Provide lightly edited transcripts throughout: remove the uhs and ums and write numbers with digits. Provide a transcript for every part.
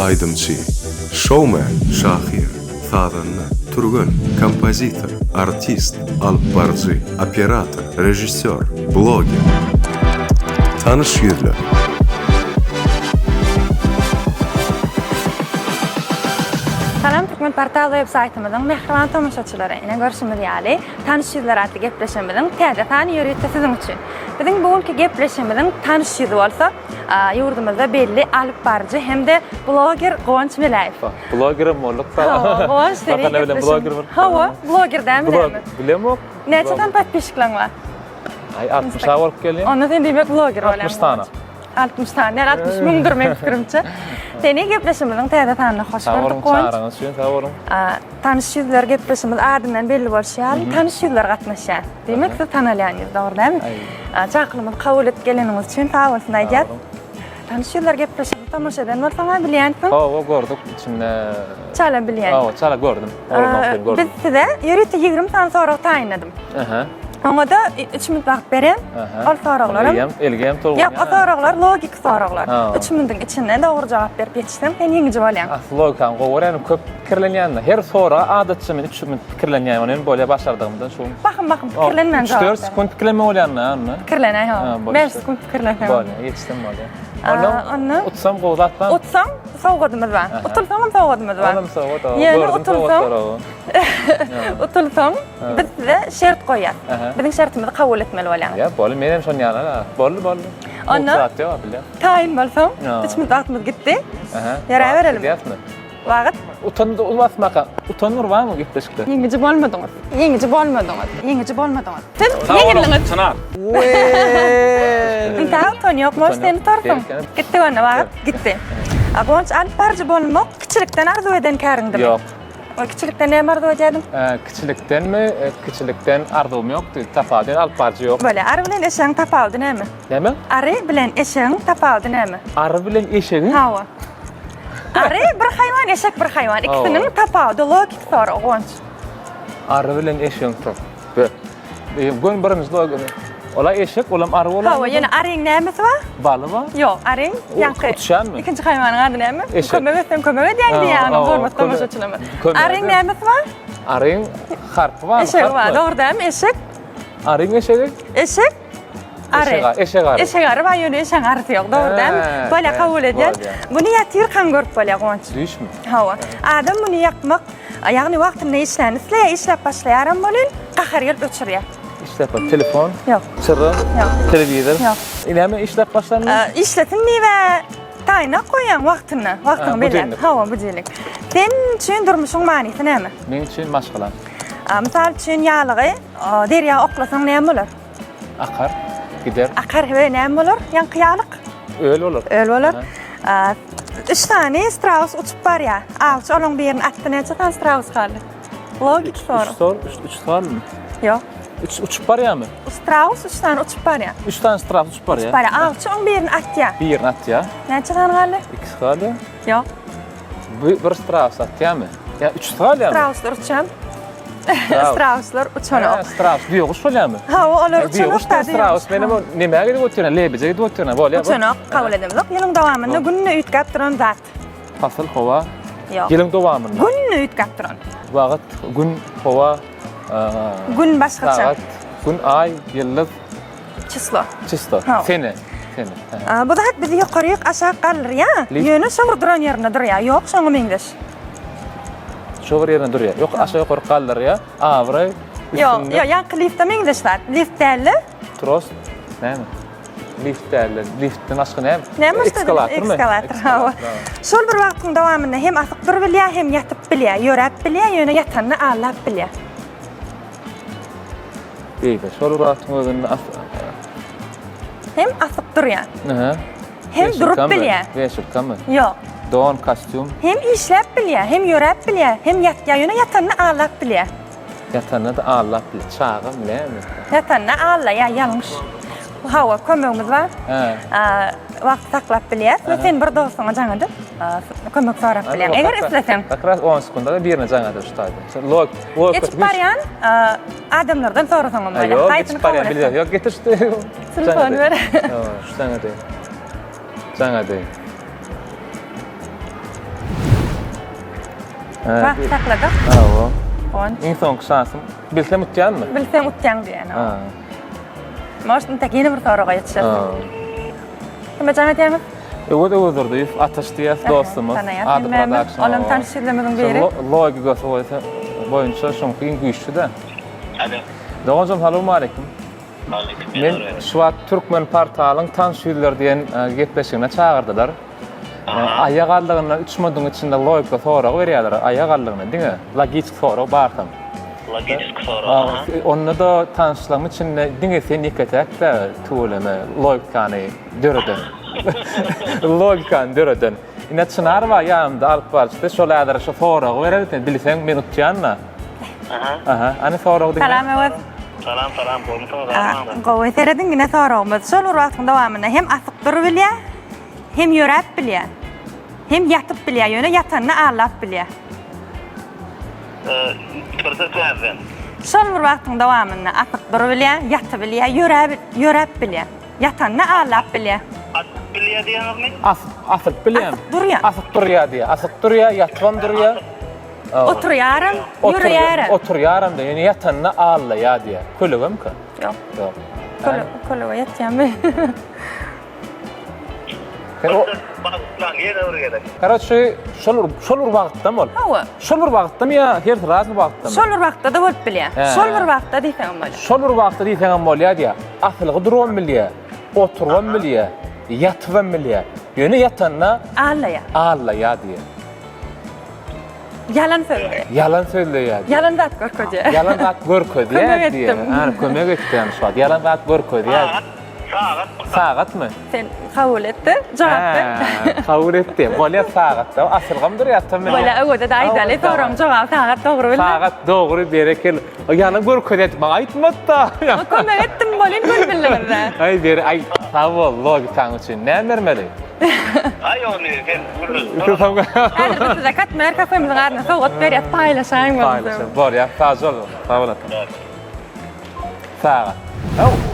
Aydımçı, showman, şahir, sazanlı, turgun, kompozitor, artist, alpbarcı, operator, rejissör, blogger. Tanış yüzler. Salam Türkmen portal web-saytymyzyň mehriban tamaşaçylary, ine görüşimiz ýaly tanış ýüzler atly gepleşimiziň täze ýürüýetde siziň üçin. Biziň bugünkü gepleşimiziň tanış ýüzi bolsa, ýurdumyzda belli alpbarjy hemde blogger Gowunç Melaýew. Bloggerim bolupda. Gowunç Bakalım blogger var. Hawa, blogger dämi? Bilemok. Neçeden patpişikleň bar? Ay 60 bolup gelýär. Onda sen diýmek blogger bolan. 60 tane. 60 tane, 60 miňdir men pikirimçe. Seni gepleşimiziň täze tanyna hoş gördük Gowunç. Çağırýan şeýle tawarum. Tanış ýüzler gepleşimiz adından belli bolýar, tanış ýüzler gatnaşýar. Demek siz tanalýan ýüz, dogry dämi? Çaqlymyzy kabul edip geleniňiz üçin sag bolsun aýdýar. Tanış ýüzler gepleşimiz tamaşa eden bolsaňa bilýänsiň. Hawa gördük içinde. Çala bilýän. Hawa çala gördüm. Orman gördüm. Biz size ýürüýte 20 sany sorag taýynladym. Aha. Oňa da 3 minut wagt beren. Al soraglarym. Elgem tolgan. Ýok, o soraglar logik soraglar. 3 minutyň içinde dogry jogap berip ýetişsem, sen ýeňiji bolýan. Logikam gowran köp pikirlenýän. Her sora adatça men 3 minut pikirlenýän, ony bolýa başardygymdan şu. Bakın pikirlenmän jogap. 4 sekund pikirlenme bolýan, ony. Pikirlenä, ha. 5 sekund pikirlenä. Bolýa, ýetişdim bolýa. Onu utsam gowdatlan. Utsam sowgadymyz bar. Utulsam sowgadymyz bar. Olam sowgat. Yani utulsam biz size şert koýar. Biziň şertimizi kabul etmeli bolýan. Ya, bolýar, men hem şonu ýalar. Boldy. Onu taýin bolsam, 3 minut wagtymyz gitdi. Ýara berelim. Wagt. Utanır barmy gepleşikde? Ýeňiji bolmadyňyz. Siz ýeňilňiz. Sanar. Inta ton ýokmuş, seni tarpym. Gitdi ona wagt, gitdi. Gowunç alpbarjy bolmak kiçilikden arzu eden käriňdir. Ýok. O kiçilikden näme arzu edýädim? Kiçilikdenmi? Kiçilikden arzum ýokdy. Tapadan alpbarjy ýok. Böyle arı bilen eşeğin tapawdy näme? Näme? Arı bilen eşeğin tapawdy näme? Arı bilen eşeğin? Hawa. Arı bir haýwan, eşek bir haýwan. İkisinin tapawdy logik soru Gowunç. Arı bilen eşeğin top. Gün birinci logik. Ola eşek, olam arı bolan. Hawa, ýene arıň nämesi bar? Balymy? Ýok, arıň ýanky. Uçuşanmy? Ikinji haýwanyň ady näme? Eşek. Kömebe diýýäňdi ýa-ni, hormat tamaşaçylary. Arıň nämesi bar? Arıň harpy bar. Eşek bar, dogry dämi? Eşek. Arıň eşegi? Eşek. Arı. Eşek arı. Eşek arı bar, ýöne eşeň arysy ýok, dogry dämi? Böyle kabul edýär. Buny ýatyr kan görüp bolýar Gowunç. Düşmü? Hawa. Adam buny ýakmak, ýagny wagtyny işläp başlaýaram bolan, gahar gelip öçürýär. İşlep telefon? Yok. Çırrı? Yok. Televizor? Yok. İneme işlep başlanma? İşletinmi ve taýyna koýan wagtyny bilen. Hawa bujelik. Sen üçin durmuşyň manysy näme? Men üçin maşgalan. Misal üçin ýalygy, derýa oklasaň näme bolar? Akar, gider. Akar we näme bolar? Ýanqyalyk. Öl olur. Öl bolar. 3 tane Strauss uçup barýar. Awç olaň birini atdy, neçe tane Strauss kaldy? Logik soru. 3 soru mu? Ýok. 3 uçup barýar mı? Strauss 3 tane uçup barýar. 3 tane Strauss uçup barýar. Barýar. Awç olaň birini atdy. Birini atdy. Neçe tane kaldy? 2 kaldy. Ýok. Bir Strauss atdymy? Ya 3 kaldy. Strausslar uçan. Strausslar uçan. Strauss ýoguş bolýarmy? Ha, olar uçan. Strauss menem nämäge dip oturýan? Lebije dip oturýan bolýar. Uçan kabul edemiz. Ýylyň dowamynda günni üýtgäp duran zat. Fasıl howa. Ýok. Ýylyň dowamynda. Günni üýtgäp duran. Wagt, gün, howa, gün başgaça. Gün, ay, ýyldız, çyslo. Sene. Bu da hep bizi ýokaryk aşağı galyr ýa. Ýöne şowur duran ýerine dur ýa. Ýok, şoňa meňdeş. Şowur ýerine dur ýa. Ýok, aşağı ýokary galyr ýa. Awry. Ýok, ýanky liftde meňdeş bar. Lift däli. Tros. Näme? Lift däli. Liftden başga näme? Näme? Eskalator. Şol bir wagtyň dowamynda hem asyk durup bilýär, hem ýatyp bilýär, ýörep bilýär, ýöne ýatanyny allap bilýär. Beýle, şol wagtyň özünde hem asyk durýar. Hem durup bilýär. Beşirkamy? Ýok. Don kostyum. Hem işläp bilýär, hem ýörep bilýär, hem ýöne ýatanyny allap bilýär. Yatanyny da allap bilýär. Çağım näme? Yatanyny alla ýalňyş. Hawa kömegimiz bar. Wagt saklap bilýär. Sen bir dostuňa jaňydy. Kömek sorap bilýär. Eger isleseň. Akras 10 sekundda birini jaňydy şutaýdy. Log geçip barýan adamlardan sorasaň bolýar. Ýok, geçip barýan bilýär. Ýok, getirdi. Telefon ber. Jaňydy. Vaqt sakladık. Awa. Gonç. Iň soňky şansym bilsem utjanmy? Bilsem utjan diýen. Ha. Moşdun tek yeni bir soraga ýetişer. Kime can etýärmiz? Ewede özürdiýiz. Ataş diýäs dostumuz. Ady production. Olam tanışydymyň biri. Logikasy boýunça şoňky iň güýçlü-de. Alo. Dogajam salamu alaykum. Aleyküm. Men şu wagt Türkmen portalyň tanşylar diýen gepleşigine çağırdylar. Aýagallygyna 3 moduň içinde logika sorag berýärler. Aýagallygyna diňe logik sorag bartam. Logik soru. Onda da tanışlama içinde diňe sen ýeketek de tuğlama logikany döreden. Logikany döreden. Ine çınar wa ýanymda alyp barçda şolardyr şu sorag berýär bilseň men utjanma. Aha. Ana sorag diňe. Salam ewet. Salam, bolmuşam. Gowy seredin gine soragmyz. Şol wagtyň dowamynda hem asyk durup bilýär, hem ýörep bilýär. Hem yatıp bilýär, ýöne ýatanyny ağlap bilýär. Türkmen. Şol bir wagtyň dowamynda asyk durup bilýär, ýatyp bilýär, ýörep bilýär. Ýatanyny ağlap bilýär. Asyk bilýär diýenmi? Asyk bilýär. Durýar. Asyk durýar diýär. Asyk durýar, ýatwan durýar. Oturýarym, ýürýärem. Oturýarym da, ýani ýatanyny ağlaýar diýär. Kölegimki? Ýok. Ýok. Kolu ýetýärmi? Baklan ýere öwrügerek. Karaçy şol wagtda bol. Hawa. Şol wagtda ya her razı wagtda. Şol bir wagtda da bolup bilýär. Şol bir wagtda diýsem bolýar. Şol wagtda diýsen bolýar diýär. Aslygy duran bilýär. Oturan bilýär. Ýatwan bilýär. Ýöne ýatanyna ağlaýar diýär. Yalan söylüyor. Yalan söylüyor. Yalan da görködü. Yalan da görködü diye. Ha, kömek etdim şu an. Yalan da görködü. Saat mı? Sen kabul etti, cevap ver. Kabul ettim. Bolya saatta. Asılgamdır yattım ben. Bolya öwede de aýdaly soram cevap saat dogry bildi. Saat dogry berekel. Yalan görködü etme aýtmatda. Kömek etdim bolyn bildiler. Ay beri ay sağ ol logikaň üçin. Ne bermeli? Ay onu sen Hadi biz de katmer kafemizin ardyna sogat berýär, paýlaşaýyn boldy. Bor ya, sağ ol. Sağ ol. Saat.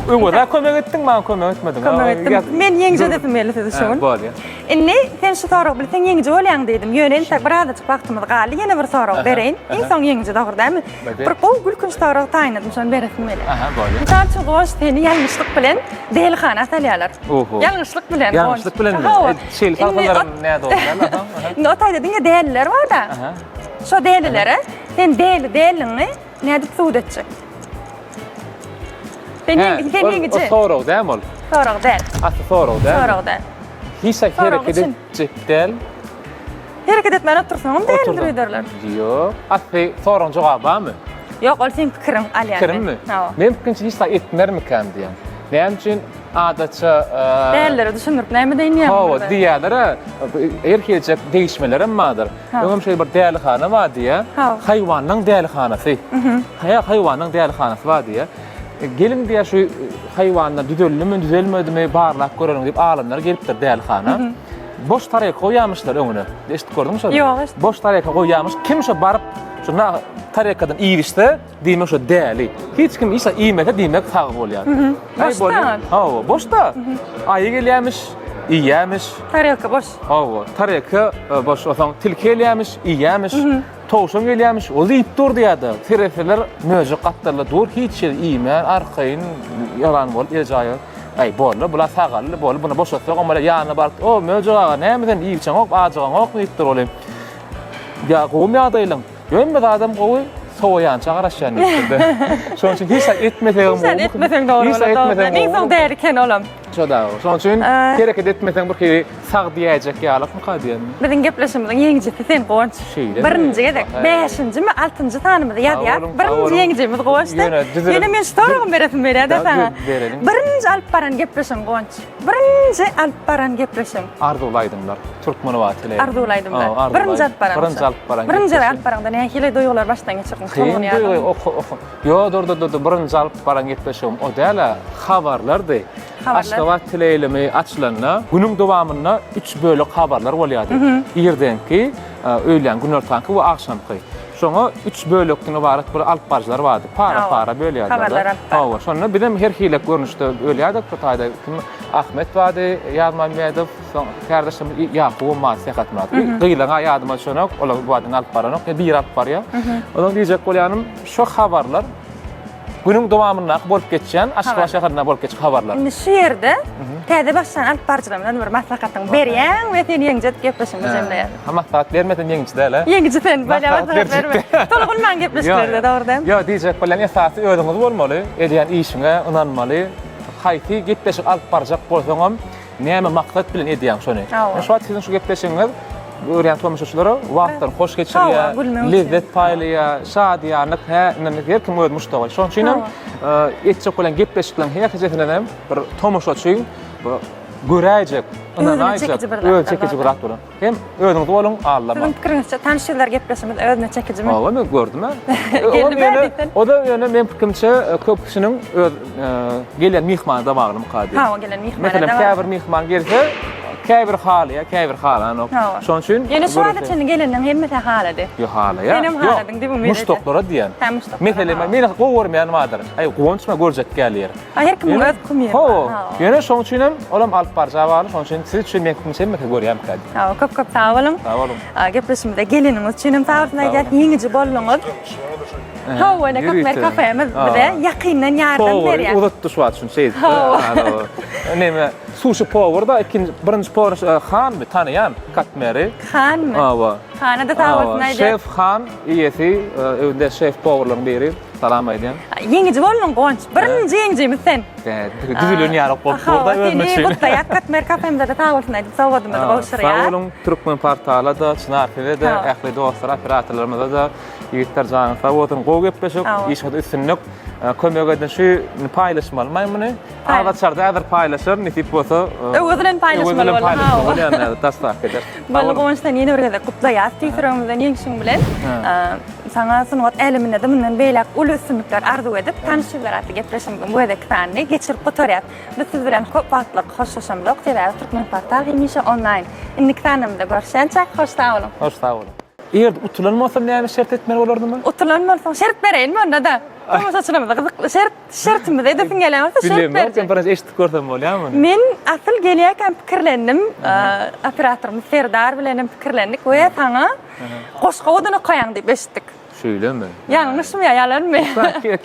Öňe kömek etdiň, maňa kömek etmediň. Kömek etdim. Men ýeňje depim belli şol. Bor ya. Inni sen şu sorag bilseň ýeňje bolýaň dedim. Ýöne iltek bir azajyk wagtymyz galy, ýene bir sorag bereýin. Iň soň ýeňje dogry dämi? Bir gowy gülkünç sorag taýynadym, şonu beresim beli. Aha, bor ya. Misal üçin goş seni ýalňyşlyk bilen delixana salýarlar. Ýalňyşlyk bilen. Ýalňyşlyk bilen. Şeýle salgylaryň näde bolýar? No taýda diňe deliller bar da. Şo delillere sen deliliňi näde suwd etjek? Sen ýeňje. Sorag däm ol. Sorag del. Asy sorag däm. Sorag del. Hiç hareket edecek del. Hareket etmän otursaň deldir ederler. Ýok. Asy sorag jogabamy? Ýok, ol sen pikirim alýan. Pikirimmi? Men pikirimçi hiç etmermiken diýen. Näme üçin adaça delleri düşünürip näme diýýän? Hawa diýerler, erkeçek değişmelerim madır. Öňüm şeýle bir dälixana bar diýär. Haýwanyň dälixanasy. Haýwanyň dälixanasy bar diýär. Gelin diýär şu haýwanlar düzellimi, düzelmedimi barlap görelim diýip alimler gelipdir dälixana. Boş tareka goýamyşlar öňüne. Eşit gördüňmi şo? Ýok. Boş tareka goýamyş. Kim şo barıp şuna tarekadan iýişdi, diýmek şo däli. Hiç kim isa iýmese diýmek sag bolýar. Boşda. Hawa, boşda. Aýy gelýärmiş, iýýärmiş. Tareka boş. Hawa, tareka boş. Osaň tilki gelýärmiş, iýýärmiş. Toğuşan gelýärmiş, o diýip durdy ýa-da. Terefeler möje gatdarly dur, hiç şey iýmän, arkaýyn yalan bol, ejaýy. Ay bollar, bular sagally, bol, buna boşatsak, ama ýanyna baryp, o möje gaga nämeden iýipçen ok, ajagan ok diýip duralym. Ya gowy ýagdaýlaň. Ýönme adam gowy sowaýança garaşýan diýdi. Şoň üçin hiç etmeseň bolýar. Sen etmeseň dogry bolar. Ning soň däriken olam. Şoda. Şoň üçin hareket etmeseň bir hili sag diýäjek ýalypmy diýen. Biziň gepleşimiziň ýeňjisi sen goňç. Birinji gedek, 5-nji mi 6-njy tanymyzy ýazýar. Birinji ýeňjimiz goňçdy. Ýene men soragym beresim berýär-de sana. Birinji alyp baran gepleşim goňç. Birinji alyp baran gepleşim. Arzulaydyňlar. Türkmen wagtyly. Arzulaydymlar. Birinji alyp baran. Birinji alyp baranda nähili doýgular başdan geçirdim. Yo, dur. Birinji alyp baran gepleşim. O däle habarlardy. Aşgabat teleýlemi açylanda günüň dowamynda 3 bölek habarlar bolýardy. Ýerdenki öýlen gün ortaňky we akşamky. Şoňa 3 bölekden ibaret bir alyp barjylar bardy. Para bölýärler. Habarlar alyp bardy. Hawa, şonu bilen her hilek görnüşde bölýärdik. Bu taýda Ahmet bardy, Ýazman Mehmedov, kardeşim Ýakup Masyhat Murat. Gyýlaňa ýadyma şonak, olar bu badyň alyp baranyk, bir alyp barýar. Onuň diýjek bolýanym, şo habarlar günüň dowamyna bolup geçýän, aşk şäherine bolup geçýän habarlar. Indi şu ýerde täze başlan alyp barjylarymdan bir maslahatyň berýän we sen ýeňje gepleşimiz jemleýär. Ha maslahat bermeden ýeňçi däl. Ýeňje sen böyle maslahat berme. Tolgulman gepleşikleri dogry. Ya diýjek bolan esasy öýüňiz bolmaly, edýän işiňe ynanmaly. Haýty gepleşik alyp barjak bolsaňam, näme maksat bilen edýän şonu. Şu wagt sizin şu gepleşiňiz görýän tomuşçylary wagtdan hoş geçirýär, lezzet paýlýar, şadýanlyk, her kim öz muştagy. Şoň üçin etjek bolan gepleşikler her hejetlenen bir tomuşçy göräjek, ynanajak, öz çekici bir atlar. Hem özüňiz bolun allama. Sizin pikirinizçe tanışýarlar gepleşimiz özüne çekicimi? Hawa men gördüm ha. O da ýöne men pikirçe köp kişiniň öz gelen mihmanda bagly mukadder. Ha, o gelen mihmanda. Mesela käbir mihman gelse, käbir halyýa, käbir halany. Şoň üçin ýene şu wagtda çeni gelenden hemme halady. Yo halyýa. Benim haladyň dibi mi? Muştoklara diýen. Ha, muştoklara. Mesela meni gowurmayan madyr. Ay gowunçma görjek gelýär. Her kim öz kumýar. Ha, ýene şoň üçin olam alyp barja bary, şoň üçin siz üçin men kimse görýän kadi. Ha, köp sağ olun. Sağ olun. Gepleşimizde geliniňiz üçin taýyarlyk aýdýar, ýeňici bolmaňyz. Ha, wala köpmer kafemiz bile ýakyndan ýardam berýär. Uzatdy şu wagt şunu şey. Neme sushi powerda birinji power Han bir tanıyan katmeri. Hanmy? Hawa. Hanada taýyarlyk aýdýar. Şef Han ýesi öňde şef powerlaryň biri. Salam aýdýan. Ýeňici bolmaň goňç. Birinji ýeňjimiz sen. Düzülün ýarak bolup burada ölmeçin. Bu da katmer kafemde de taýyarlyk aýdyp sowgadymyz goşurýar. Sağ olun, Türkmen portalada, Çınar TV'de, ähli dostlar, operatorlarymyzda da ýigitler janyň sağ bolsun, gowy gepleşip, işgide üstünlük kömek eden şu paýlaşmaly maýmuny. Agaçarda äder paýlaşar, nisip bolsa, özünden paýlaşmaly bolar. Yani tasdik eder. Bolu goňçdan ýene bir gede gutlaýar, tüýsüregimizden ýeňşiň bilen. Saňa sunugat elimine de bundan beýlek uly üstünlikler arzu edip, tanışylar atly gepleşimden bu edek tany geçirip gotarýar. Biz siz bilen köp wagtlyk hoşlaşamlyk, TV Türkmen portal hemişe online. Indik tanymda görüşençe hoş sağ olun. Hoş sağ olun. Eğer utulanmasam näme şert etmeli bolardymy? Utulanmasam şert bereýinmi onda da? Ama saçınamda gızıklı şertimi de edepin geleýärse şert berdi. Bilmem, ben eşitip görsem bolýarmy? Men asıl gelýärken pikirlendim, operatorymyz Serdar bilenem pikirlendik we taňa goşga oduny koýaň diýip eşitdik. Şöylemi? Ýalňyşmy ýa ýalanmy?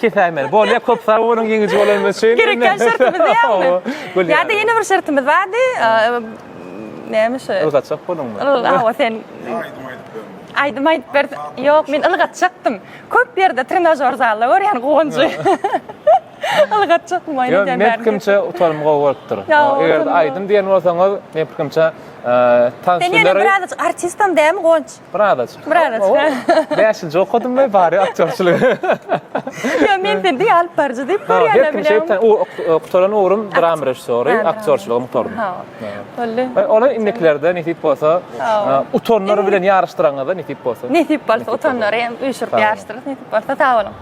Kesäýmeli. Bolýa köp sar bolan ýeňici bolan üçin. Gereken şertimiz ýa-da. Ýa-da ýene bir şertimiz bardy. Näme? Ilgatçak bolunmy? Hawa sen aýdym aýdyp berdi. Ýok, men ılgatçaktym. Köp ýerde trenajör zalda bar, ýani goňjy. Ilgatçakmy aýdym berdi. Men kimçe utanmyga goýupdyr. Eger aýdym diýen bolsaňyz, men kimçe tanşylary. Sen biraz artistam dämi goňç? Biraz. 5 ýyl okudum we bary aktyorçylyk. Ya men dendi alyp barjy diýip görýärler bilen. O oktoran orum dram rejissöri, aktyorçylyk muktardy. Boldy. Ola indekilerde netip bolsa, utonlary bilen ýarışdyraňyzda netip bolsa. Netip bolsa utonlary hem uyuşuryp ýarışdyrýar, netip bolsa sağ olun.